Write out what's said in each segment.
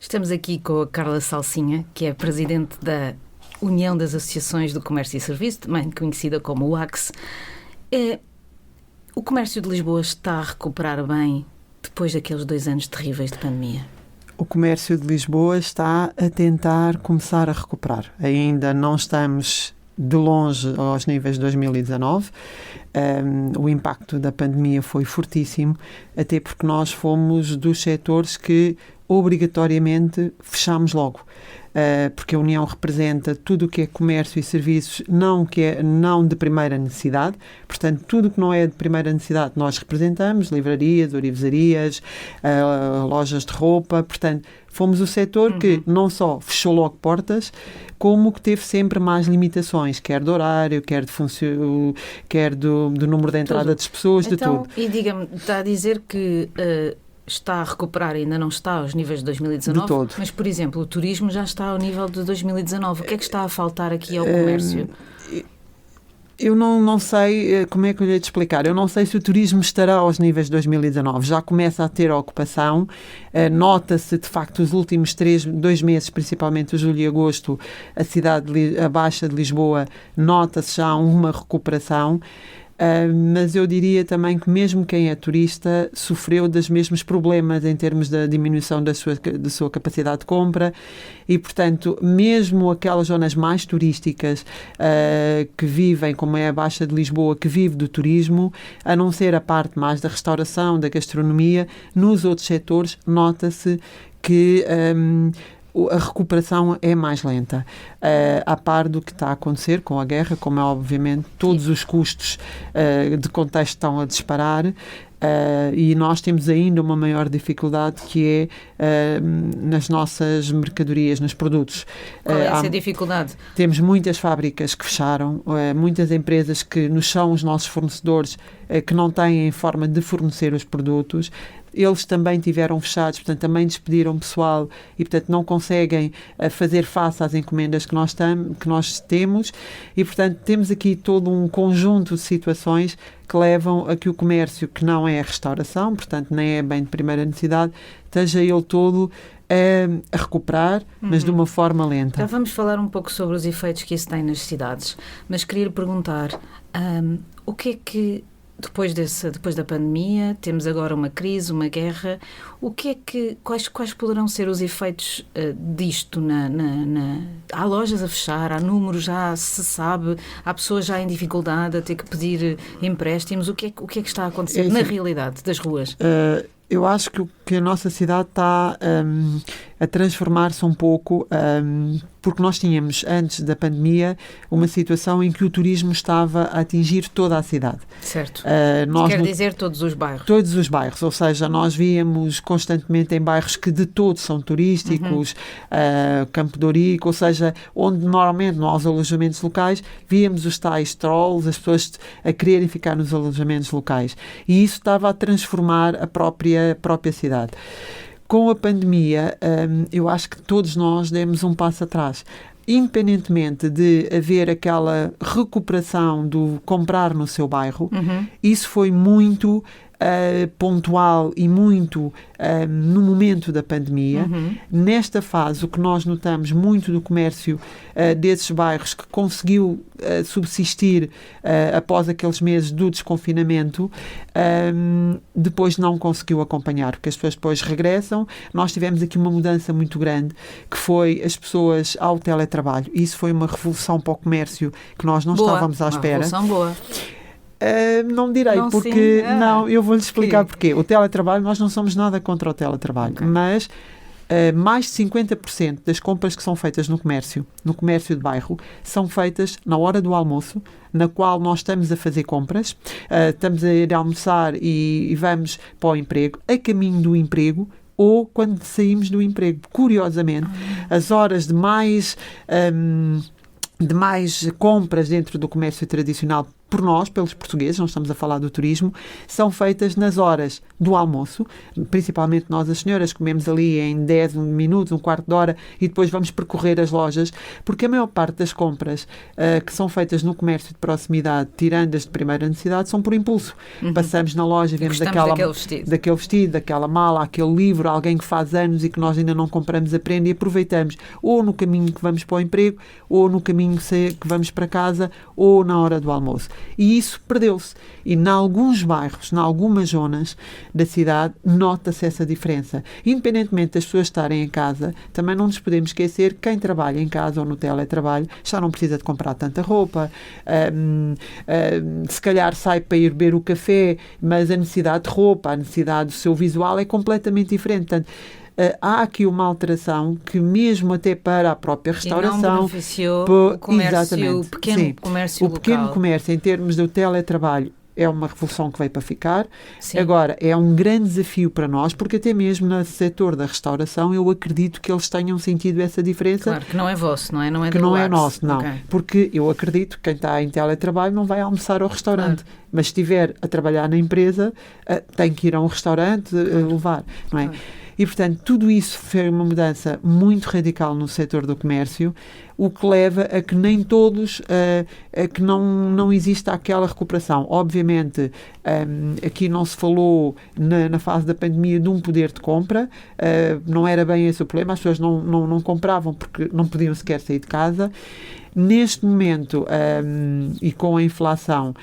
Estamos aqui com a Carla Salsinha, que é presidente da União das Associações do Comércio e Serviço, também conhecida como UACS. O comércio de Lisboa está a recuperar bem depois daqueles 2 anos terríveis de pandemia? O comércio de Lisboa está a tentar começar a recuperar. Ainda não estamos de longe aos níveis de 2019. O impacto da pandemia foi fortíssimo, até porque nós fomos dos setores que obrigatoriamente fechámos logo. Porque a União representa tudo o que é comércio e serviços não de primeira necessidade. Portanto, tudo o que não é de primeira necessidade nós representamos, livrarias, orivesarias, lojas de roupa. Portanto, fomos o setor que não só fechou logo portas, como que teve sempre mais limitações, quer do horário, quer do número de entrada das pessoas, então, de tudo. E diga-me, está a dizer que está a recuperar, ainda não está aos níveis de 2019, de todo. Mas, por exemplo, o turismo já está ao nível de 2019. O que é que está a faltar aqui ao comércio? Eu não sei como é que eu lhe hei de explicar. Eu não sei se o turismo estará aos níveis de 2019. Já começa a ter ocupação. Nota-se, de facto, os últimos 2 meses, principalmente o julho e agosto, a Baixa de Lisboa, nota-se já uma recuperação. Mas eu diria também que mesmo quem é turista sofreu dos mesmos problemas em termos da diminuição da sua capacidade de compra e, portanto, mesmo aquelas zonas mais turísticas que vivem, como é a Baixa de Lisboa, que vive do turismo, a não ser a parte mais da restauração, da gastronomia, nos outros setores nota-se que a recuperação é mais lenta, a par do que está a acontecer com a guerra, como é obviamente todos os custos de contexto estão a disparar, e nós temos ainda uma maior dificuldade que é nas nossas mercadorias, nos produtos. Qual é essa dificuldade? Temos muitas fábricas que fecharam, muitas empresas que nos são os nossos fornecedores que não têm forma de fornecer os produtos. Eles também tiveram fechados, portanto, também despediram pessoal e, portanto, não conseguem fazer face às encomendas que nós temos e, portanto, temos aqui todo um conjunto de situações que levam a que o comércio, que não é a restauração, portanto, nem é bem de primeira necessidade, esteja ele todo a recuperar, mas de uma forma lenta. Já vamos falar um pouco sobre os efeitos que isso tem nas cidades, mas queria lhe perguntar, o que é que depois da pandemia, temos agora uma crise, uma guerra, quais poderão ser os efeitos disto? Há lojas a fechar, há números, já se sabe, há pessoas já em dificuldade a ter que pedir empréstimos. O que é que está a acontecer na realidade das ruas? Eu acho que a nossa cidade está a transformar-se um pouco, porque nós tínhamos, antes da pandemia, uma situação em que o turismo estava a atingir toda a cidade. Certo. Quer dizer todos os bairros. Todos os bairros, ou seja, nós víamos constantemente em bairros que de todos são turísticos, Campo de Ourique, ou seja, onde normalmente não há os alojamentos locais, víamos os tais trolls, as pessoas a quererem ficar nos alojamentos locais. E isso estava a transformar a própria cidade. Com a pandemia, eu acho que todos nós demos um passo atrás. Independentemente de haver aquela recuperação do comprar no seu bairro, isso foi muito pontual e muito no momento da pandemia. Nesta fase, o que nós notamos muito do comércio desses bairros que conseguiu subsistir após aqueles meses do desconfinamento, depois não conseguiu acompanhar, porque as pessoas depois regressam. Nós tivemos aqui uma mudança muito grande, que foi as pessoas ao teletrabalho. Isso foi uma revolução para o comércio que nós não estávamos à espera. Uma revolução boa. Não direi, não, porque não, eu vou-lhe explicar porquê. O teletrabalho, nós não somos nada contra o teletrabalho, mas mais de 50% das compras que são feitas no comércio de bairro, são feitas na hora do almoço, na qual nós estamos a fazer compras, estamos a ir almoçar e vamos para o emprego, a caminho do emprego, ou quando saímos do emprego. Curiosamente, as horas de mais compras dentro do comércio tradicional por nós, pelos portugueses, não estamos a falar do turismo, são feitas nas horas do almoço, principalmente nós as senhoras comemos ali em 10 minutos, um quarto de hora e depois vamos percorrer as lojas, porque a maior parte das compras que são feitas no comércio de proximidade, tirando as de primeira necessidade, são por impulso. Passamos na loja, vemos daquele vestido, daquela mala, aquele livro, alguém que faz anos e que nós ainda não compramos a prenda e aproveitamos, ou no caminho que vamos para o emprego, ou no caminho que vamos para casa, ou na hora do almoço. E isso perdeu-se. E em alguns bairros, em algumas zonas da cidade, nota-se essa diferença. Independentemente das pessoas estarem em casa, também não nos podemos esquecer que quem trabalha em casa ou no teletrabalho já não precisa de comprar tanta roupa, se calhar sai para ir beber o café, mas a necessidade de roupa, a necessidade do seu visual é completamente diferente. Portanto, há aqui uma alteração que mesmo até para a própria restauração... E não beneficiou o comércio, o pequeno comércio local. O pequeno comércio, em termos do teletrabalho, é uma revolução que veio para ficar. Sim. Agora, é um grande desafio para nós, porque até mesmo no setor da restauração, eu acredito que eles tenham sentido essa diferença. Claro, que não é vosso, não é? Não é que não é nosso, não. Okay. Porque eu acredito que quem está em teletrabalho não vai almoçar ao restaurante. Claro. Mas se estiver a trabalhar na empresa, tem que ir a um restaurante levar, não é? Claro. E, portanto, tudo isso foi uma mudança muito radical no setor do comércio, o que leva a que nem todos, a que não exista aquela recuperação. Obviamente, aqui não se falou na fase da pandemia de um poder de compra, não era bem esse o problema, as pessoas não compravam porque não podiam sequer sair de casa. Neste momento, e com a inflação,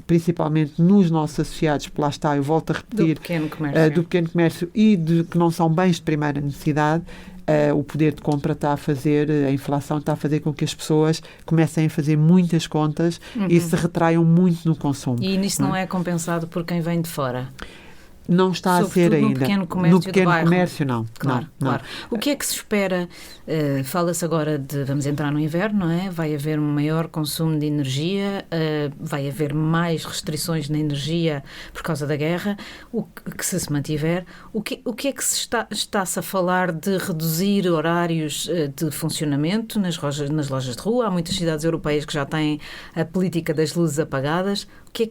principalmente nos nossos associados, porque lá está, eu volto a repetir, do pequeno comércio e que não são bens de primeira necessidade, o poder de compra está a fazer, a inflação está a fazer com que as pessoas comecem a fazer muitas contas e se retraiam muito no consumo. E isso não é compensado por quem vem de fora? Não está a ser ainda. No pequeno comércio, não. Claro, não. Claro. O que é que se espera? Fala-se agora de, vamos entrar no inverno, não é? Vai haver um maior consumo de energia, vai haver mais restrições na energia por causa da guerra, o que se mantiver. O que é que está-se a falar de reduzir horários de funcionamento nas lojas de rua? Há muitas cidades europeias que já têm a política das luzes apagadas. O que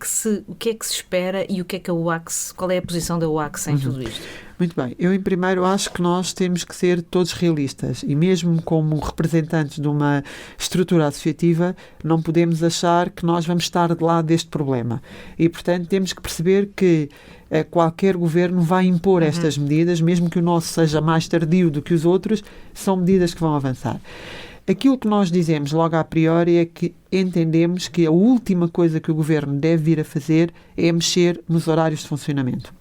é que se espera e o que é que a UACS, qual é a posição da UACS em tudo isto? Muito bem. Eu, em primeiro, acho que nós temos que ser todos realistas e mesmo como representantes de uma estrutura associativa, não podemos achar que nós vamos estar de lado deste problema. E, portanto, temos que perceber que qualquer governo vai impor estas medidas, mesmo que o nosso seja mais tardio do que os outros, são medidas que vão avançar. Aquilo que nós dizemos logo a priori é que entendemos que a última coisa que o governo deve vir a fazer é mexer nos horários de funcionamento.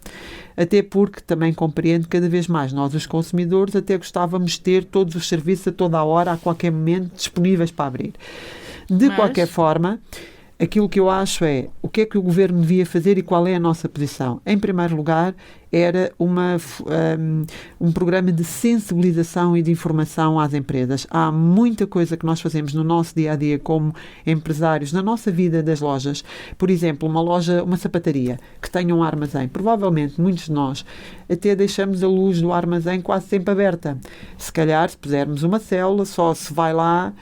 Até porque também compreendo cada vez mais nós, os consumidores, até gostávamos de ter todos os serviços a toda a hora, a qualquer momento, disponíveis para abrir. De qualquer forma, aquilo que eu acho é o que é que o governo devia fazer e qual é a nossa posição. Em primeiro lugar, era um programa de sensibilização e de informação às empresas. Há muita coisa que nós fazemos no nosso dia-a-dia como empresários, na nossa vida das lojas. Por exemplo, uma sapataria que tenha um armazém. Provavelmente, muitos de nós até deixamos a luz do armazém quase sempre aberta. Se calhar, se pusermos uma célula, só se vai lá,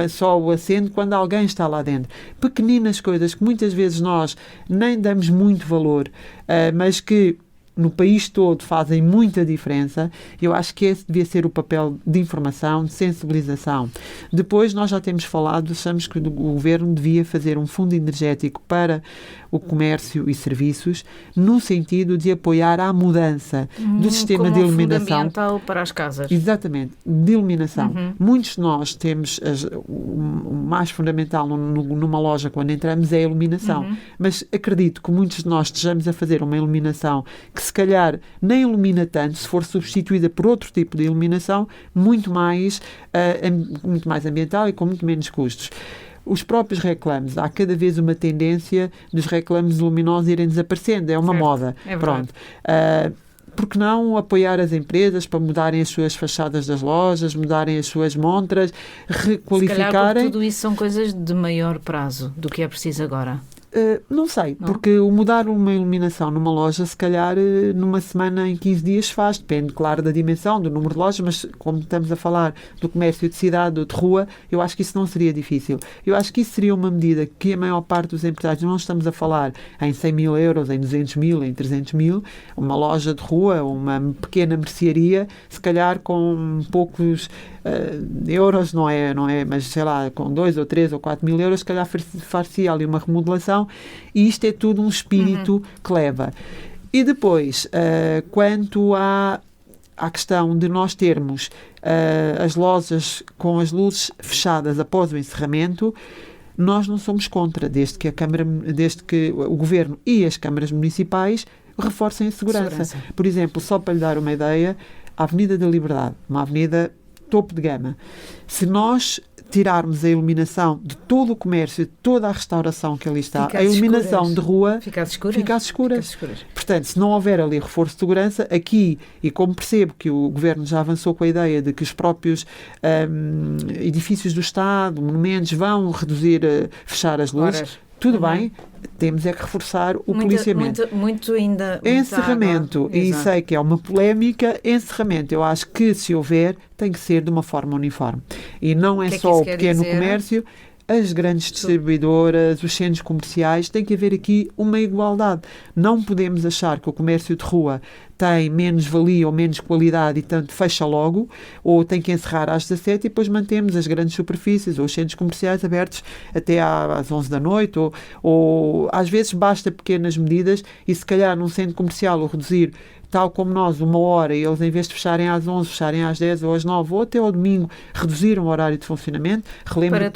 só o acende quando alguém está lá dentro. Pequeninas coisas que muitas vezes nós nem damos muito valor, mas que no país todo fazem muita diferença. Eu acho que esse devia ser o papel de informação, de sensibilização. Depois, nós já temos falado, achamos que o governo devia fazer um fundo energético para o comércio e serviços, no sentido de apoiar a mudança do sistema de iluminação. Como fundo ambiental para as casas. Exatamente, de iluminação. Muitos de nós temos, o mais fundamental numa loja quando entramos é a iluminação. Mas acredito que muitos de nós estejamos a fazer uma iluminação que se calhar nem ilumina tanto, se for substituída por outro tipo de iluminação, muito mais ambiental e com muito menos custos. Os próprios reclames, há cada vez uma tendência dos reclames luminosos irem desaparecendo, é uma moda. É pronto. Por que não apoiar as empresas para mudarem as suas fachadas das lojas, mudarem as suas montras, requalificarem? Se calhar, tudo isso são coisas de maior prazo do que é preciso agora. Não sei, porque o mudar uma iluminação numa loja, se calhar numa semana, em 15 dias faz, depende, claro, da dimensão, do número de lojas, mas como estamos a falar do comércio de cidade ou de rua, eu acho que isso não seria difícil. Eu acho que isso seria uma medida que a maior parte dos empresários, não estamos a falar em 100 mil euros, em 200 mil, em 300 mil, uma loja de rua, uma pequena mercearia, se calhar com poucos euros, não é, mas sei lá, com 2 ou 3 ou 4 mil euros, se calhar far-se ali uma remodelação, e isto é tudo um espírito que leva. E depois, quanto à questão de nós termos as lojas com as luzes fechadas após o encerramento, nós não somos contra, desde que o Governo e as câmaras municipais reforcem a segurança. Por exemplo, só para lhe dar uma ideia, a Avenida da Liberdade, uma avenida topo de gama, se nós tirarmos a iluminação de todo o comércio, de toda a restauração que ali está, a iluminação de rua fica às escuras. Portanto, se não houver ali reforço de segurança, aqui, e como percebo que o Governo já avançou com a ideia de que os próprios edifícios do Estado, monumentos, vão fechar as luzes, tudo bem, temos é que reforçar o policiamento. Muito ainda. Encerramento, e sei que é uma polémica, encerramento, eu acho que se houver, tem que ser de uma forma uniforme. E não é só o pequeno comércio, as grandes distribuidoras, os centros comerciais, tem que haver aqui uma igualdade. Não podemos achar que o comércio de rua tem menos valia ou menos qualidade e tanto fecha logo, ou tem que encerrar às 17 e depois mantemos as grandes superfícies ou os centros comerciais abertos até às 11 da noite, ou às vezes basta pequenas medidas e se calhar num centro comercial o reduzir tal como nós, 1 hora, e eles em vez de fecharem às 11, fecharem às 10 ou às 9 ou até ao domingo, reduziram o horário de funcionamento. Relembro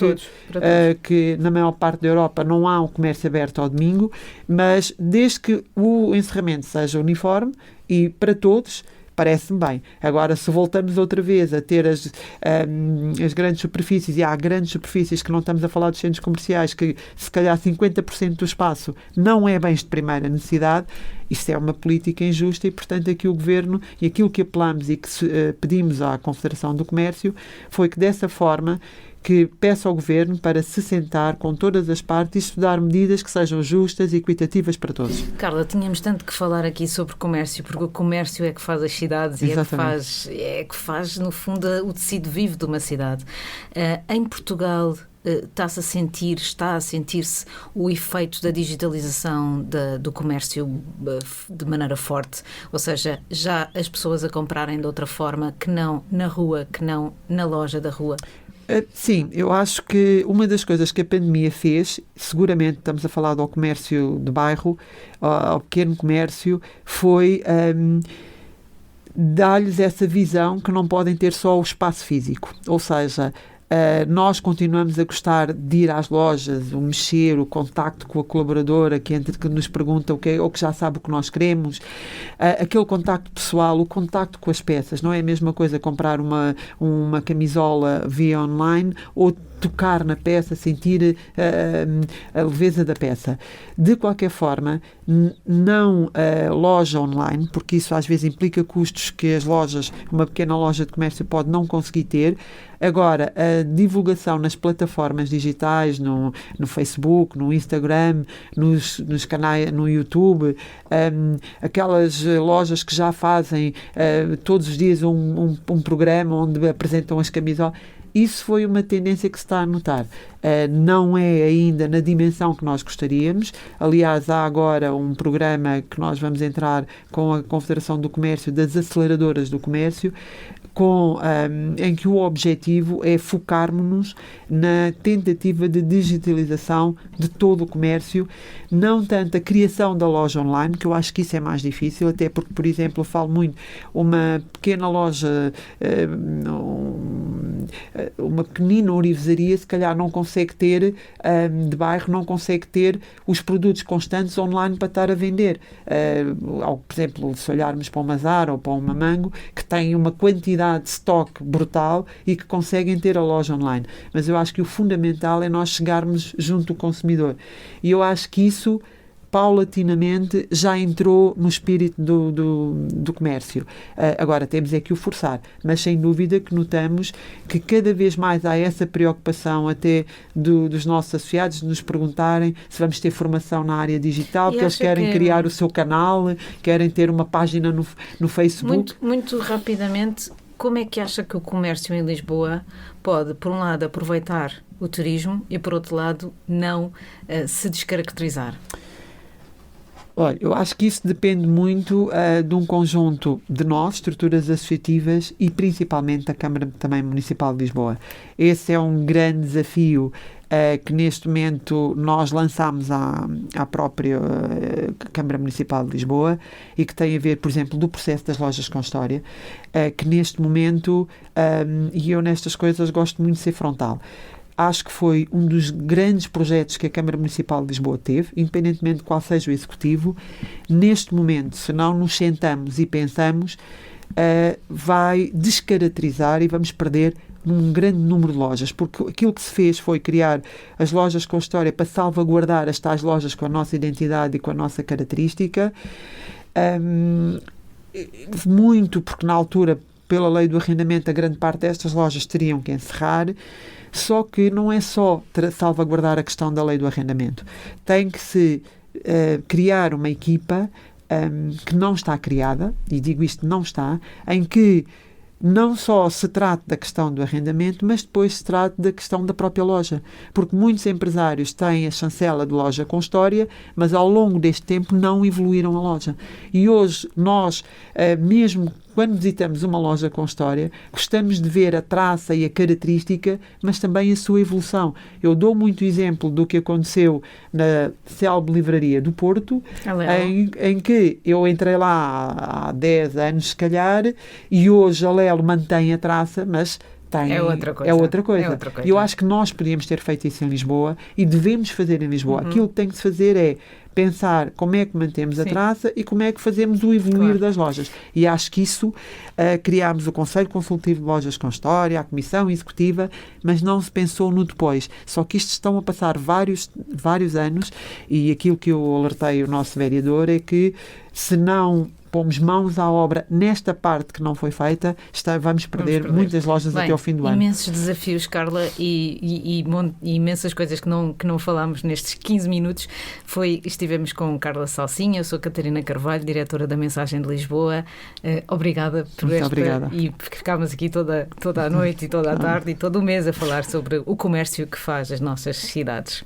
que na maior parte da Europa não há um comércio aberto ao domingo, mas desde que o encerramento seja uniforme e para todos, parece-me bem. Agora, se voltamos outra vez a ter as grandes superfícies, e há grandes superfícies que não estamos a falar dos centros comerciais, que se calhar 50% do espaço não é bens de primeira necessidade, isso é uma política injusta e, portanto, aqui o Governo, e aquilo que apelamos e que pedimos à Confederação do Comércio, foi que dessa forma que peça ao Governo para se sentar com todas as partes e estudar medidas que sejam justas e equitativas para todos. Carla, tínhamos tanto que falar aqui sobre comércio, porque o comércio é que faz as cidades e é que faz, no fundo, o tecido vivo de uma cidade. Em Portugal, está a sentir-se o efeito da digitalização do comércio de maneira forte, ou seja, já as pessoas a comprarem de outra forma, que não na rua, que não na loja da rua? Sim, eu acho que uma das coisas que a pandemia fez, seguramente estamos a falar do comércio de bairro, ao pequeno comércio, foi dar-lhes essa visão que não podem ter só o espaço físico, ou seja, nós continuamos a gostar de ir às lojas, o mexer, o contacto com a colaboradora que nos pergunta o que é, ou que já sabe o que nós queremos, aquele contacto pessoal, o contacto com as peças. Não é a mesma coisa comprar uma camisola via online ou tocar na peça, sentir a leveza da peça. De qualquer forma, não a loja online, porque isso às vezes implica custos que uma pequena loja de comércio pode não conseguir ter. Agora, a divulgação nas plataformas digitais, no Facebook, no Instagram, nos canais, no YouTube, aquelas lojas que já fazem todos os dias um programa onde apresentam as camisolas, isso foi uma tendência que se está a notar. Não é ainda na dimensão que nós gostaríamos. Aliás, há agora um programa que nós vamos entrar com a Confederação do Comércio, das aceleradoras do comércio, em que o objetivo é focarmos-nos na tentativa de digitalização de todo o comércio, não tanto a criação da loja online, que eu acho que isso é mais difícil, até porque, por exemplo, eu falo muito, uma pequena loja, uma pequenina orivesaria, se calhar não consegue ter, de bairro, não consegue ter os produtos constantes online para estar a vender. Por exemplo, se olharmos para uma Zara ou para uma Mango, que tem uma quantidade de estoque brutal e que conseguem ter a loja online. Mas eu acho que o fundamental é nós chegarmos junto do consumidor. E eu acho que isso paulatinamente já entrou no espírito do comércio. Agora temos é que o forçar, mas sem dúvida que notamos que cada vez mais há essa preocupação até dos nossos associados de nos perguntarem se vamos ter formação na área digital, porque eles querem criar o seu canal, querem ter uma página no Facebook. Muito rapidamente, como é que acha que o comércio em Lisboa pode, por um lado, aproveitar o turismo e, por outro lado, não se descaracterizar? Olha, eu acho que isso depende muito de um conjunto de nós, estruturas associativas e principalmente da Câmara também Municipal de Lisboa. Esse é um grande desafio que neste momento nós lançámos à própria Câmara Municipal de Lisboa e que tem a ver, por exemplo, do processo das lojas com história, que neste momento, e eu nestas coisas gosto muito de ser frontal, acho que foi um dos grandes projetos que a Câmara Municipal de Lisboa teve, independentemente de qual seja o executivo. Neste momento, se não nos sentamos e pensamos, vai descaracterizar e vamos perder um grande número de lojas, porque aquilo que se fez foi criar as lojas com história para salvaguardar as tais lojas com a nossa identidade e com a nossa característica. Muito porque na altura, pela lei do arrendamento, a grande parte destas lojas teriam que encerrar. Só que não é só salvaguardar a questão da lei do arrendamento. Tem que se criar uma equipa que não está criada, e digo isto, não está, em que não só se trata da questão do arrendamento, mas depois se trata da questão da própria loja. Porque muitos empresários têm a chancela de loja com história, mas ao longo deste tempo não evoluíram a loja. E hoje nós, mesmo quando visitamos uma loja com história, gostamos de ver a traça e a característica, mas também a sua evolução. Eu dou muito exemplo do que aconteceu na célebre livraria do Porto, em que eu entrei lá há 10 anos, se calhar, e hoje a Lelo mantém a traça, mas é outra coisa. E eu acho que nós podíamos ter feito isso em Lisboa e devemos fazer em Lisboa. Aquilo que tem que se fazer é pensar como é que mantemos a traça e como é que fazemos o evoluir das lojas. E acho que isso, criámos o Conselho Consultivo de Lojas com História, a Comissão Executiva, mas não se pensou no depois. Só que isto estão a passar vários anos e aquilo que eu alertei o nosso vereador é que se não pomos mãos à obra nesta parte que não foi feita, vamos perder muitas lojas até ao fim do ano. Imensos desafios, Carla, e imensas coisas que não falámos nestes 15 minutos. Estivemos com Carla Salsinha, eu sou Catarina Carvalho, diretora da Mensagem de Lisboa. Obrigada por esta. Obrigada. E ficámos aqui toda a noite e toda a tarde e todo o mês a falar sobre o comércio que faz as nossas cidades.